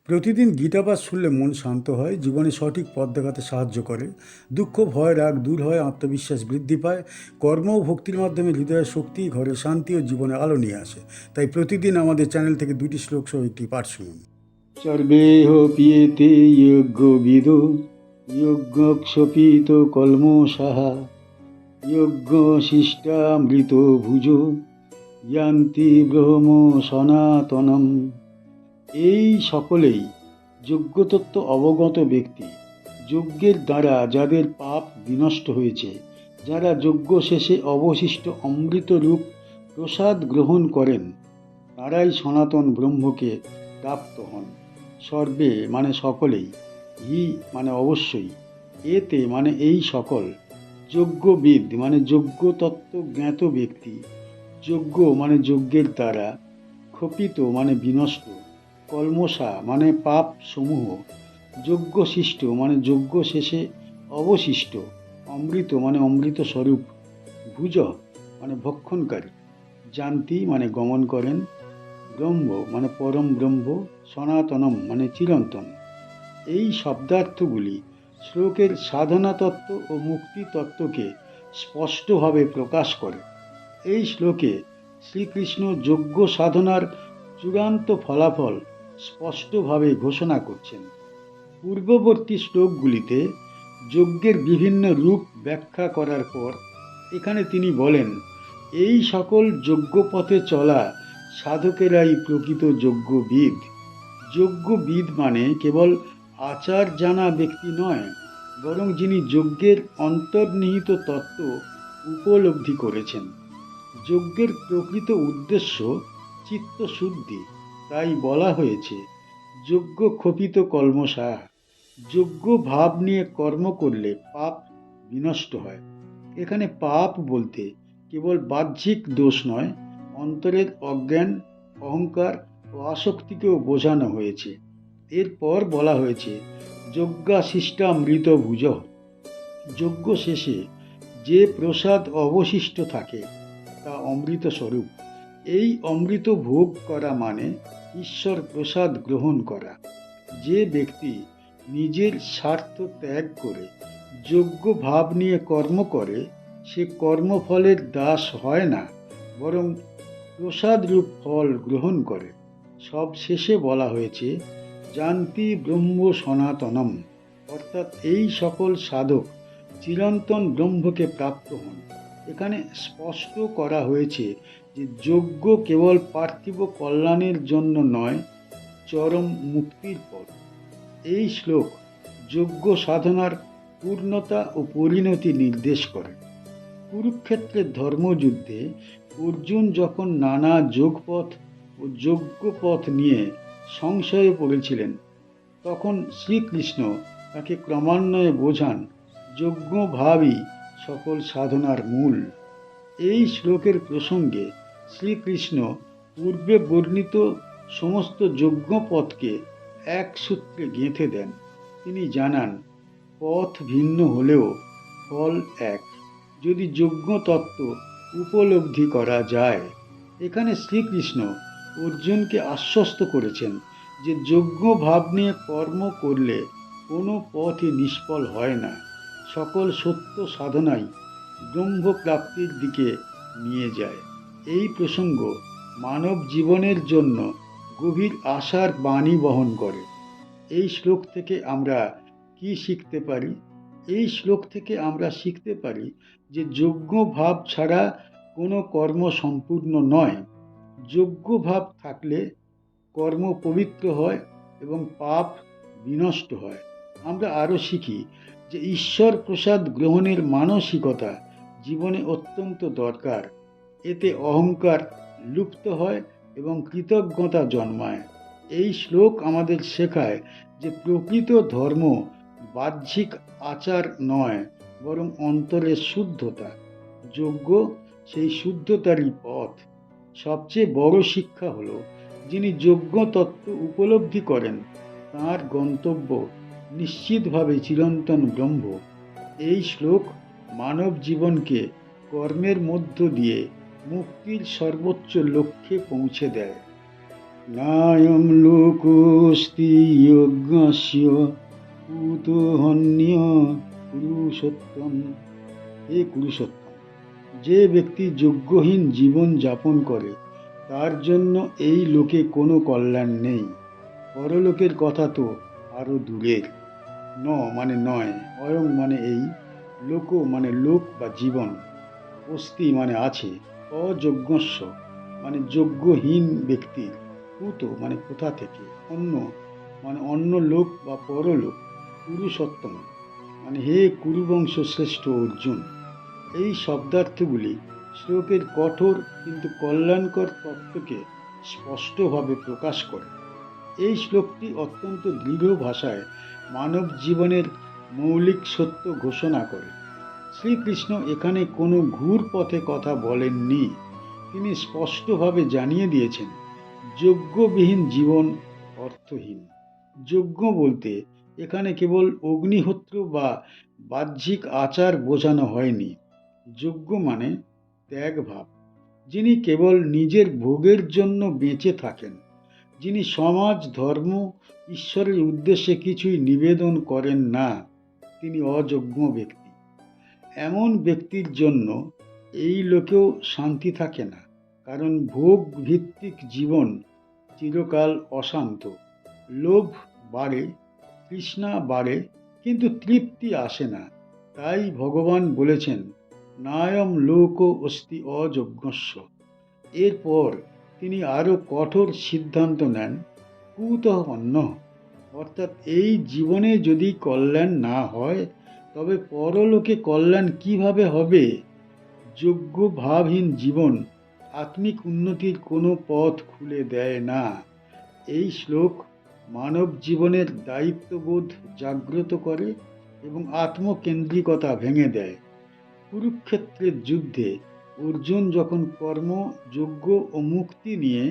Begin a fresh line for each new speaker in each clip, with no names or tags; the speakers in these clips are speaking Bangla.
প্রতিদিন গীতাপাঠ শুনলে মন শান্ত হয়, জীবনে সঠিক পথ দেখাতে সাহায্য করে। দুঃখ, ভয়, রাগ দূর হয়, আত্মবিশ্বাস বৃদ্ধি পায়। কর্ম ও ভক্তির মাধ্যমে হৃদয়ের শক্তি, ঘরে শান্তি ও জীবনে আলো নিয়ে আসে। তাই প্রতিদিন আমাদের চ্যানেল থেকে 2টি শ্লোক সহ একটি পাঠ শুনুন। সর্বেহ পিয়েতে যজ্ঞবিদো যজ্ঞক্ষপিত কলমশাহা যজ্ঞ শিষ্টামৃত ভুজো ইয়ান্তি ব্রহ্ম সনাতনম। এই সকলেই যজ্ঞতত্ত্ব অবগত ব্যক্তি, যজ্ঞের দ্বারা যাদের পাপ বিনষ্ট হয়েছে, যারা যজ্ঞ শেষে অবশিষ্ট অমৃত রূপ প্রসাদ গ্রহণ করেন, তারাই সনাতন ব্রহ্মকে প্রাপ্ত হন। সর্বে মানে সকলেই, হি মানে অবশ্যই, এতে মানে এই সকল, যজ্ঞবিদ মানে যজ্ঞতত্ত্ব জ্ঞাত ব্যক্তি, যজ্ঞ মানে যজ্ঞের দ্বারা, ক্ষপিত মানে বিনষ্ট, কলমশা মানে পাপ সমূহ, যজ্ঞশিষ্ট মানে যজ্ঞ শেষে অবশিষ্ট, অমৃত মানে অমৃত স্বরূপ, ভুজ মানে ভক্ষণকারী, জান্তি মানে গমন করেন, ব্রহ্ম মানে পরম ব্রহ্ম, সনাতনম মানে চিরন্তন। এই শব্দার্থগুলি শ্লোকের সাধনা তত্ত্ব ও মুক্তি তত্ত্বকে স্পষ্টভাবে প্রকাশ করে। এই শ্লোকে শ্রীকৃষ্ণ যজ্ঞ সাধনার চূড়ান্ত ফলাফল স্পষ্টভাবে ঘোষণা করছেন। পূর্ববর্তী শ্লোকগুলিতে যজ্ঞের বিভিন্ন রূপ ব্যাখ্যা করার পর এখানে তিনি বলেন, এই সকল যজ্ঞপথে চলা সাধকেরাই প্রকৃত যজ্ঞবিদ। যজ্ঞবিদ মানে কেবল আচার জানা ব্যক্তি নয়, বরং যিনি যজ্ঞের অন্তর্নিহিত তত্ত্ব উপলব্ধি করেছেন। যজ্ঞের প্রকৃত উদ্দেশ্য চিত্তশুদ্ধি, তাই বলা হয়েছে যজ্ঞ ক্ষপিত কলমশা। যজ্ঞ ভাব নিয়ে কর্ম করলে পাপ বিনষ্ট হয়। এখানে পাপ বলতে কেবল বাহ্যিক দোষ নয়, অন্তরের অজ্ঞান, অহংকার ও আসক্তিকেও বোঝানো হয়েছে। এরপর বলা হয়েছে যজ্ঞাশিষ্টামৃত ভুজ। যজ্ঞ শেষে যে প্রসাদ অবশিষ্ট থাকে তা অমৃত স্বরূপ। এই অমৃত ভোগ করা মানে ঈশ্বর প্রসাদ গ্রহণ করা। যে ব্যক্তি নিজের স্বার্থ ত্যাগ করে যোগ্য ভাব নিয়ে কর্ম করে, সে কর্মফলের দাস হয় না, বরং প্রসাদরূপ ফল গ্রহণ করে। সব শেষে বলা হয়েছে জান্তি ব্রহ্ম সনাতনম, অর্থাৎ এই সকল সাধক চিরন্তন ব্রহ্মকে প্রাপ্ত হন। এখানে স্পষ্ট করা হয়েছে যে যজ্ঞ কেবল পার্থিব কল্যাণের জন্য নয়, চরম মুক্তির পথ। এই শ্লোক যজ্ঞ সাধনার পূর্ণতা ও পরিণতি নির্দেশ করে। কুরুক্ষেত্রের ধর্মযুদ্ধে অর্জুন যখন নানা যোগপথ ও যজ্ঞপথ নিয়ে সংশয়ে পড়েছিলেন, তখন শ্রীকৃষ্ণ তাকে ক্রমান্বয়ে বোঝান যজ্ঞভাবই সকল সাধনার মূল। এই শ্লোকের প্রসঙ্গে শ্রীকৃষ্ণ পূর্বে বর্ণিত সমস্ত যজ্ঞপথকে এক সূত্রে গেঁথে দেন। তিনি জানান, পথ ভিন্ন হলেও ফল এক, যদি যজ্ঞ তত্ত্ব উপলব্ধি করা যায়। এখানে শ্রীকৃষ্ণ অর্জুনকে আশ্বস্ত করেছেন যে যজ্ঞ ভাব নিয়ে কর্ম করলে কোনো পথই নিষ্ফল হয় না। সকল সত্য সাধনাই ব্রহ্মপ্রাপ্তির দিকে নিয়ে যায়। এই প্রসঙ্গ মানব জীবনের জন্য গভীর আশার বাণী বহন করে। এই শ্লোক থেকে আমরা কি শিখতে পারি? এই শ্লোক থেকে আমরা শিখতে পারি যে যজ্ঞ ভাব ছাড়া কোনো কর্ম সম্পূর্ণ নয়। যজ্ঞ ভাব থাকলে কর্ম পবিত্র হয় এবং পাপ বিনষ্ট হয়। আমরা আরও শিখি যে ঈশ্বর প্রসাদ গ্রহণের মানসিকতা জীবনে অত্যন্ত দরকার। এতে অহংকার লুপ্ত হয় এবং কৃতজ্ঞতা জন্মায়। এই শ্লোক আমাদের শেখায় যে প্রকৃত ধর্ম বাহ্যিক আচার নয়, বরং অন্তরের শুদ্ধতা। যজ্ঞ সেই শুদ্ধতারই পথ। সবচেয়ে বড় শিক্ষা হলো, যিনি যজ্ঞ তত্ত্ব উপলব্ধি করেন তাঁর গন্তব্য নিশ্চিতভাবে চিরন্তন ব্রহ্ম। এই শ্লোক মানব জীবনকে কর্মের মধ্য দিয়ে মুক্তির সর্বোচ্চ লক্ষ্যে পৌঁছে দেয়। নায়ম লোকস্তি যজ্ঞস্য কুতোহন্য পুরুষোত্তম। হে পুরুষোত্তম, যে ব্যক্তি যজ্ঞহীন জীবন যাপন করে তার জন্য এই লোকে কোনো কল্যাণ নেই। পরলোকের কথা তো আরও দূরের। ন মানে নয়, অয়ং মানে এই, লোক মানে লোক বা জীবন, অস্তি মানে আছে, অযজ্ঞস্য মানে যজ্ঞহীন ব্যক্তির, কুত মানে কোথা থেকে, অন্য মানে অন্য লোক বা পরলোক, পুরুষোত্তম মানে হে কুরুবংশ শ্রেষ্ঠ অর্জুন। এই শব্দার্থগুলি শ্লোকের কঠোর কিন্তু কল্যাণকর তত্ত্বকে স্পষ্টভাবে প্রকাশ করে। এই শ্লোকটি অত্যন্ত দৃঢ় ভাষায় মানব জীবনের মৌলিক সত্য ঘোষণা করে। শ্রীকৃষ্ণ এখানে কোনো ঘুর পথে কথা বলেননি। তিনি স্পষ্টভাবে জানিয়ে দিয়েছেন, যজ্ঞবিহীন জীবন অর্থহীন। যজ্ঞ বলতে এখানে কেবল অগ্নিহোত্র বা বাহ্যিক আচার বোঝানো হয়নি। যজ্ঞ মানে ত্যাগ ভাব। যিনি কেবল নিজের ভোগের জন্য বেঁচে থাকেন, যিনি সমাজ, ধর্ম, ঈশ্বরের উদ্দেশ্যে কিছুই নিবেদন করেন না, তিনি অযজ্ঞ ব্যক্তি। এমন ব্যক্তির জন্য এই লোকেও শান্তি থাকে না, কারণ ভোগ ভিত্তিক জীবন চিরকাল অশান্ত। লোভ বাড়ে, তৃষ্ণা বাড়ে, কিন্তু তৃপ্তি আসে না। তাই ভগবান বলেছেন, নায়ম লোক অস্তি অযজ্ঞস্য। এরপর তিনি আরও কঠোর সিদ্ধান্ত নেন, কুতঃ অন্য, অর্থাৎ এই জীবনে যদি কল্যাণ না হয় তবে পরলোকে কল্যাণ কিভাবে হবে? যোগ্য ভাবহীন জীবন আত্মিক উন্নতির কোনো পথ খুলে দেয় না। এই শ্লোক মানব জীবনের দায়িত্ববোধ জাগ্রত করে এবং আত্মকেন্দ্রিকতা ভেঙে দেয়। কুরুক্ষেত্রের যুদ্ধে অর্জুন যখন কর্ম, যজ্ঞ ও মুক্তি নিয়ে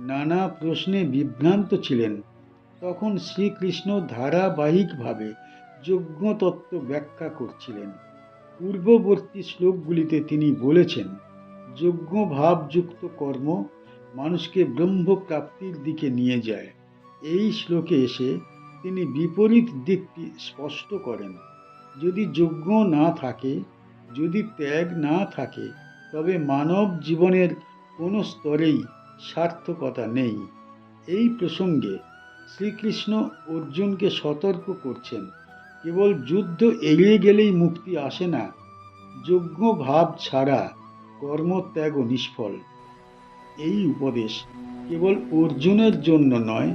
নানা প্রশ্নে বিভ্রান্ত ছিলেন, তখন শ্রীকৃষ্ণ ধারাবাহিকভাবে যজ্ঞতত্ত্ব ব্যাখ্যা করছিলেন। পূর্ববর্তী শ্লোকগুলিতে তিনি বলেছেন, যজ্ঞ ভাবযুক্ত কর্ম মানুষকে ব্রহ্মপ্রাপ্তির দিকে নিয়ে যায়। এই শ্লোকে এসে তিনি বিপরীত দিকটি স্পষ্ট করেন। যদি যজ্ঞ না থাকে, যদি ত্যাগ না থাকে, তবে মানব জীবনের কোনো স্তরেই সার্থকতা নেই। এই প্রসঙ্গে শ্রীকৃষ্ণ অর্জুনকে সতর্ক করছেন, কেবল যুদ্ধ এড়িয়ে গেলেই মুক্তি আসে না। যজ্ঞ ভাব ছাড়া কর্মত্যাগও নিষ্ফল। এই উপদেশ কেবল অর্জুনের জন্য নয়,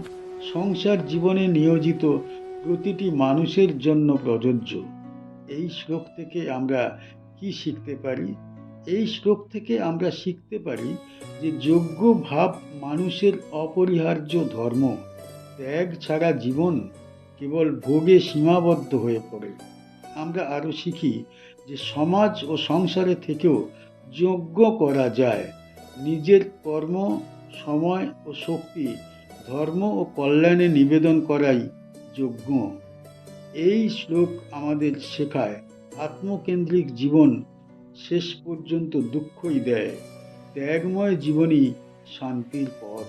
সংসার জীবনে নিয়োজিত প্রতিটি মানুষের জন্য প্রযোজ্য। এই শ্লোক থেকে আমরা কি শিখতে পারি? এই শ্লোক থেকে আমরা শিখতে পারি যে যজ্ঞ ভাব মানুষের অপরিহার্য ধর্ম। ত্যাগ ছাড়া জীবন কেবল ভোগে সীমাবদ্ধ হয়ে পড়ে। আমরা আরও শিখি যে সমাজ ও সংসারে থেকেও যজ্ঞ করা যায়। নিজের কর্ম, সময় ও শক্তি ধর্ম ও কল্যাণে নিবেদন করাই যজ্ঞ। এই শ্লোক আমাদের শেখায়, আত্মকেন্দ্রিক জীবন শেষ পর্যন্ত দুঃখই দেয়। ত্যাগময় জীবনই শান্তির পথ।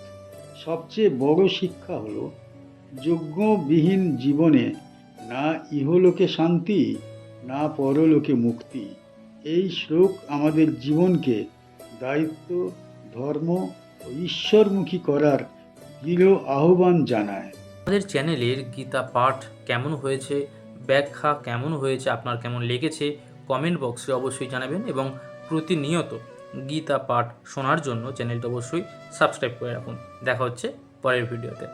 সবচেয়ে বড় শিক্ষা হলো, যজ্ঞবিহীন জীবনে না ইহলোকে শান্তি, না পরলোকে মুক্তি। এই শ্লোক আমাদের জীবনকে দায়িত্ব, ধর্ম ও ঈশ্বরমুখী করার দৃঢ় আহ্বান জানায়।
আমাদের চ্যানেলের গীতা পাঠ কেমন হয়েছে, ব্যাখ্যা কেমন হয়েছে, আপনার কেমন লেগেছে কমেন্ট বক্সে অবশ্যই জানাবেন, এবং প্রতিনিয়ত গীতা পাঠ শোনার জন্য চ্যানেলটা অবশ্যই সাবস্ক্রাইব করে রাখুন। দেখা হচ্ছে পরের ভিডিওতে।